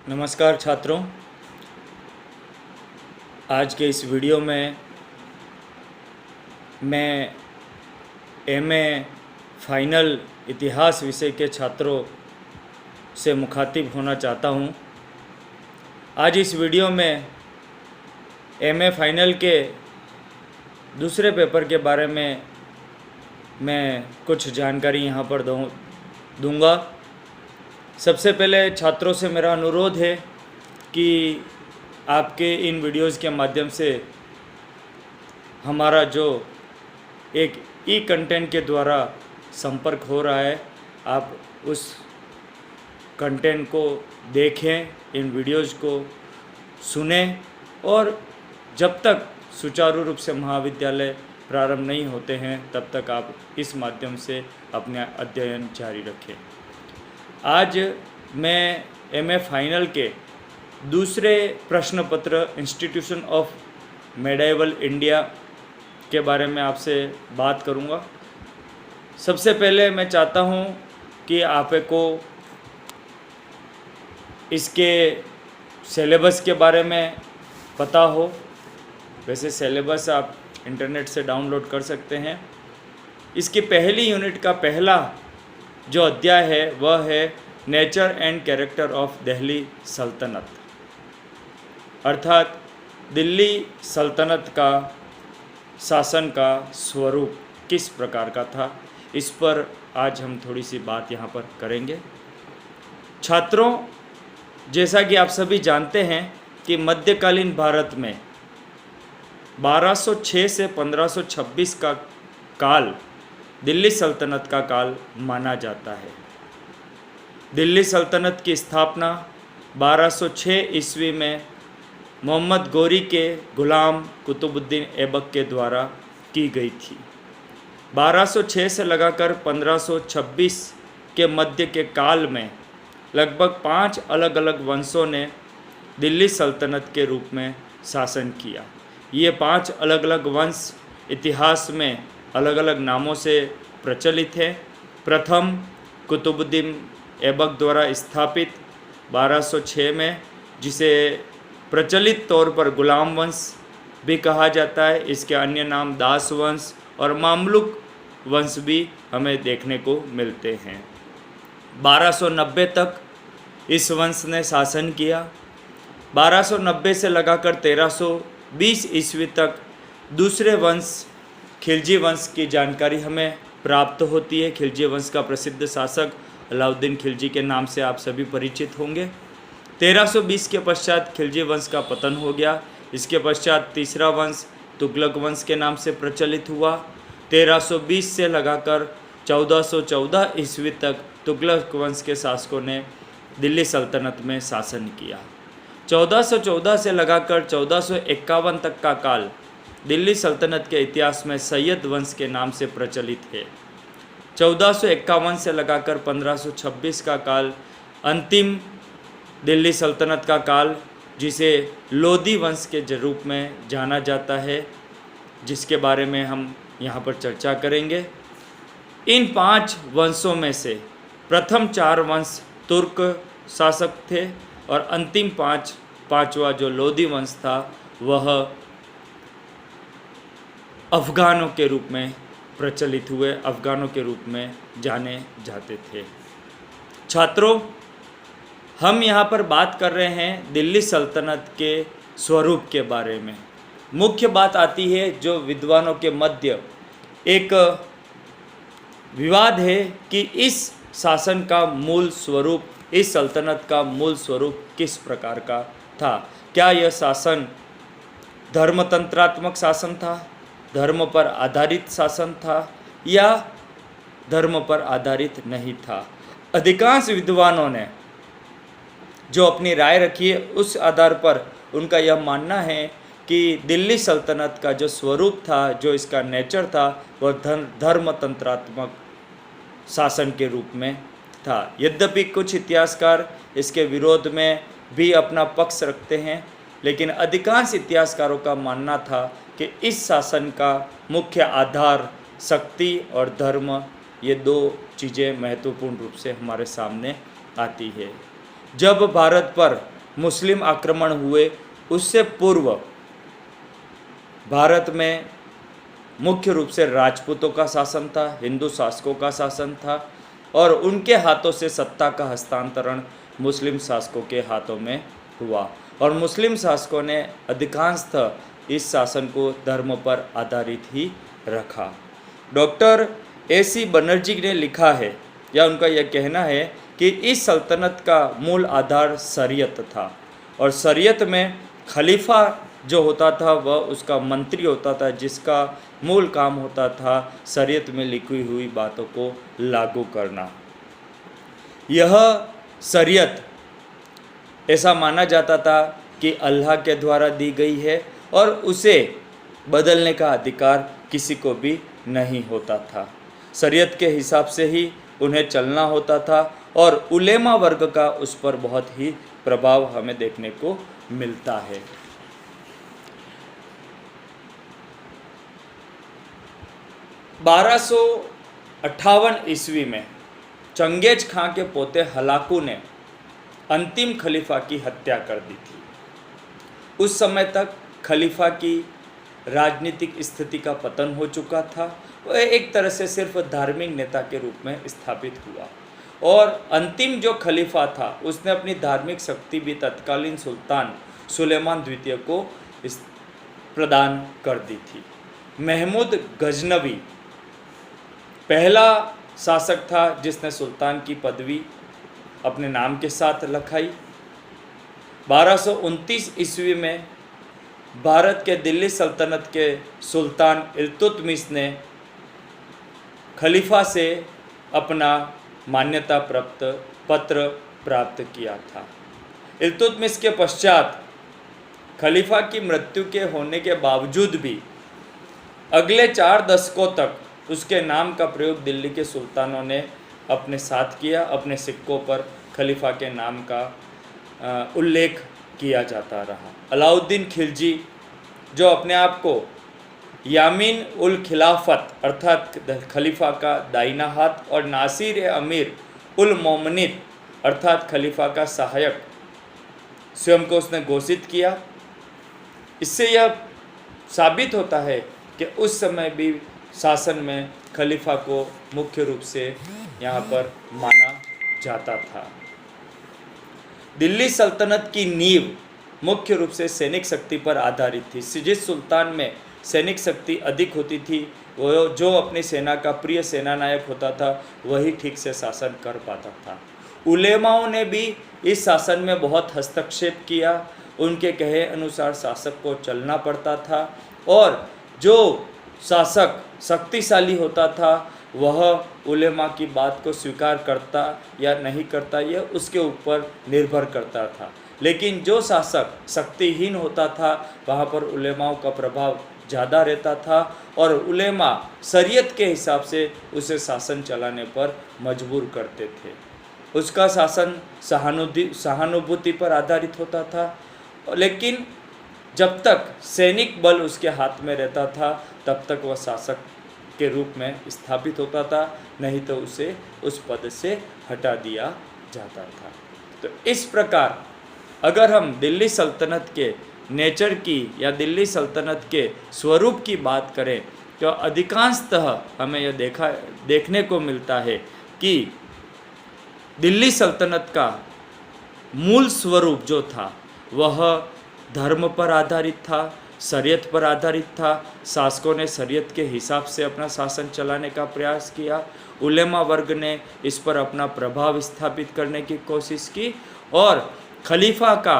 नमस्कार छात्रों, आज के इस वीडियो में मैं एमए फाइनल इतिहास विषय के छात्रों से मुखातिब होना चाहता हूं। आज इस वीडियो में एमए फाइनल के दूसरे पेपर के बारे में मैं कुछ जानकारी यहाँ पर दूंगा। सबसे पहले छात्रों से मेरा अनुरोध है कि आपके इन वीडियोज़ के माध्यम से हमारा जो एक ई कंटेंट के द्वारा संपर्क हो रहा है, आप उस कंटेंट को देखें, इन वीडियोज़ को सुनें और जब तक सुचारू रूप से महाविद्यालय प्रारंभ नहीं होते हैं तब तक आप इस माध्यम से अपना अध्ययन जारी रखें। आज मैं एमए फाइनल के दूसरे प्रश्न पत्र इंस्टीट्यूशन ऑफ मेडाइवल इंडिया के बारे में आपसे बात करूंगा। सबसे पहले मैं चाहता हूं कि आपको इसके सिलेबस के बारे में पता हो। वैसे सिलेबस आप इंटरनेट से डाउनलोड कर सकते हैं। इसकी पहली यूनिट का पहला जो अध्याय है वह है nature and character of Delhi सल्तनत, अर्थात दिल्ली सल्तनत का शासन का स्वरूप किस प्रकार का था, इस पर आज हम थोड़ी सी बात यहाँ पर करेंगे। छात्रों, जैसा कि आप सभी जानते हैं कि मध्यकालीन भारत में 1206 से 1526 का काल दिल्ली सल्तनत का काल माना जाता है। दिल्ली सल्तनत की स्थापना 1206 ईस्वी में मोहम्मद गोरी के गुलाम कुतुबुद्दीन ऐबक के द्वारा की गई थी। 1206 से लगाकर 1526 के मध्य के काल में लगभग 5 अलग अलग वंशों ने दिल्ली सल्तनत के रूप में शासन किया। ये 5 अलग अलग वंश इतिहास में अलग अलग नामों से प्रचलित है। प्रथम कुतुबुद्दीन ऐबक द्वारा स्थापित 1206 में, जिसे प्रचलित तौर पर गुलाम वंश भी कहा जाता है। इसके अन्य नाम दास वंश और मामलुक वंश भी हमें देखने को मिलते हैं। 1290 तक इस वंश ने शासन किया। 1290 से लगाकर 1320 ईस्वी तक दूसरे वंश खिलजी वंश की जानकारी हमें प्राप्त होती है। खिलजी वंश का प्रसिद्ध शासक अलाउद्दीन खिलजी के नाम से आप सभी परिचित होंगे। 1320 के पश्चात खिलजी वंश का पतन हो गया। इसके पश्चात तीसरा वंश तुगलक वंश के नाम से प्रचलित हुआ। 1320 से लगाकर 1414 ईस्वी तक तुगलक वंश के शासकों ने दिल्ली सल्तनत में शासन किया। 1414 से लगाकर 1451 तक का काल दिल्ली सल्तनत के इतिहास में सैयद वंश के नाम से प्रचलित है। 1451 से लगाकर 1526 का काल अंतिम दिल्ली सल्तनत का काल, जिसे लोधी वंश के रूप में जाना जाता है, जिसके बारे में हम यहाँ पर चर्चा करेंगे। इन 5 वंशों में से प्रथम 4 वंश तुर्क शासक थे और अंतिम पांचवा जो लोधी वंश था वह अफ़गानों के रूप में प्रचलित हुए, अफ़गानों के रूप में जाने जाते थे। छात्रों, हम यहाँ पर बात कर रहे हैं दिल्ली सल्तनत के स्वरूप के बारे में। मुख्य बात आती है जो विद्वानों के मध्य एक विवाद है कि इस शासन का मूल स्वरूप, इस सल्तनत का मूल स्वरूप किस प्रकार का था। क्या यह शासन धर्मतंत्रात्मक शासन था, धर्म पर आधारित शासन था, या धर्म पर आधारित नहीं था। अधिकांश विद्वानों ने जो अपनी राय रखी है उस आधार पर उनका यह मानना है कि दिल्ली सल्तनत का जो स्वरूप था, जो इसका नेचर था, वह धर्मतंत्रात्मक शासन के रूप में था। यद्यपि कुछ इतिहासकार इसके विरोध में भी अपना पक्ष रखते हैं, लेकिन अधिकांश इतिहासकारों का मानना था कि इस शासन का मुख्य आधार शक्ति और धर्म, ये 2 चीज़ें महत्वपूर्ण रूप से हमारे सामने आती है। जब भारत पर मुस्लिम आक्रमण हुए उससे पूर्व भारत में मुख्य रूप से राजपूतों का शासन था, हिंदू शासकों का शासन था और उनके हाथों से सत्ता का हस्तांतरण मुस्लिम शासकों के हाथों में हुआ और मुस्लिम शासकों ने अधिकांशतः इस शासन को धर्म पर आधारित ही रखा। डॉक्टर AC बनर्जी ने लिखा है या उनका यह कहना है कि इस सल्तनत का मूल आधार शरीयत था और शरीयत में खलीफा जो होता था वह उसका मंत्री होता था, जिसका मूल काम होता था शरीयत में लिखी हुई बातों को लागू करना। यह शरीयत ऐसा माना जाता था कि अल्लाह के द्वारा दी गई है और उसे बदलने का अधिकार किसी को भी नहीं होता था। शरीयत के हिसाब से ही उन्हें चलना होता था और उलेमा वर्ग का उस पर बहुत ही प्रभाव हमें देखने को मिलता है। ईस्वी में चंगेज खां के पोते हलाकू ने अंतिम खलीफा की हत्या कर दी थी। उस समय तक खलीफा की राजनीतिक स्थिति का पतन हो चुका था। वह एक तरह से सिर्फ धार्मिक नेता के रूप में स्थापित हुआ और अंतिम जो खलीफा था उसने अपनी धार्मिक शक्ति भी तत्कालीन सुल्तान सुलेमान द्वितीय को प्रदान कर दी थी। महमूद गजनवी पहला शासक था जिसने सुल्तान की पदवी अपने नाम के साथ रखाई। 1229 ईस्वी में भारत के दिल्ली सल्तनत के सुल्तान इल्तुतमिश ने खलीफा से अपना मान्यता प्राप्त पत्र प्राप्त किया था। इल्तुतमिश के पश्चात खलीफा की मृत्यु के होने के बावजूद भी अगले 4 दशकों तक उसके नाम का प्रयोग दिल्ली के सुल्तानों ने अपने साथ किया। अपने सिक्कों पर खलीफा के नाम का उल्लेख किया जाता रहा। अलाउद्दीन खिलजी जो अपने आप को यामीन उल खिलाफत अर्थात खलीफा का दाहिना हाथ और नासिर अमीर उल मोमिनीन अर्थात खलीफा का सहायक स्वयं को उसने घोषित किया। इससे यह साबित होता है कि उस समय भी शासन में खलीफा को मुख्य रूप से यहाँ पर माना जाता था। दिल्ली सल्तनत की नींव मुख्य रूप से सैनिक शक्ति पर आधारित थी। जिस सुल्तान में सैनिक शक्ति अधिक होती थी वो जो अपनी सेना का प्रिय सेनानायक होता था वही ठीक से शासन कर पाता था। उलेमाओं ने भी इस शासन में बहुत हस्तक्षेप किया। उनके कहे अनुसार शासक को चलना पड़ता था और जो शासक शक्तिशाली होता था वह उलेमा की बात को स्वीकार करता या नहीं करता यह उसके ऊपर निर्भर करता था। लेकिन जो शासक शक्तिहीन होता था वहाँ पर उलेमाओं का प्रभाव ज़्यादा रहता था और उलेमा शरीयत के हिसाब से उसे शासन चलाने पर मजबूर करते थे। उसका शासन सहानुभूति पर आधारित होता था, लेकिन जब तक सैनिक बल उसके हाथ में रहता था तब तक वह शासक के रूप में स्थापित होता था, नहीं तो उसे उस पद से हटा दिया जाता था। तो इस प्रकार अगर हम दिल्ली सल्तनत के नेचर की या दिल्ली सल्तनत के स्वरूप की बात करें तो अधिकांशतः हमें यह देखने को मिलता है कि दिल्ली सल्तनत का मूल स्वरूप जो था वह धर्म पर आधारित था, शरीयत पर आधारित था। शासकों ने शरीयत के हिसाब से अपना शासन चलाने का प्रयास किया। उलेमा वर्ग ने इस पर अपना प्रभाव स्थापित करने की कोशिश की और खलीफा का,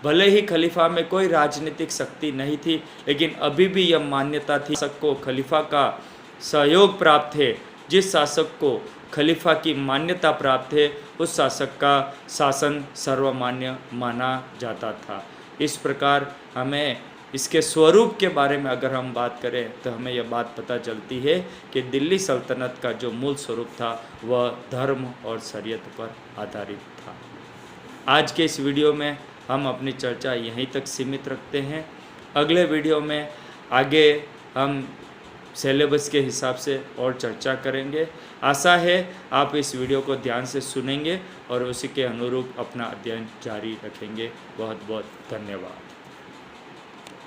भले ही खलीफा में कोई राजनीतिक शक्ति नहीं थी लेकिन अभी भी यह मान्यता थी शासक को खलीफा का सहयोग प्राप्त है। जिस शासक को खलीफा की मान्यता प्राप्त है उस शासक का शासन सर्वमान्य माना जाता था। इस प्रकार हमें इसके स्वरूप के बारे में अगर हम बात करें तो हमें यह बात पता चलती है कि दिल्ली सल्तनत का जो मूल स्वरूप था वह धर्म और शरीयत पर आधारित था। आज के इस वीडियो में हम अपनी चर्चा यहीं तक सीमित रखते हैं। अगले वीडियो में आगे हम सिलेबस के हिसाब से और चर्चा करेंगे। आशा है आप इस वीडियो को ध्यान से सुनेंगे और उसी के अनुरूप अपना अध्ययन जारी रखेंगे। बहुत बहुत धन्यवाद।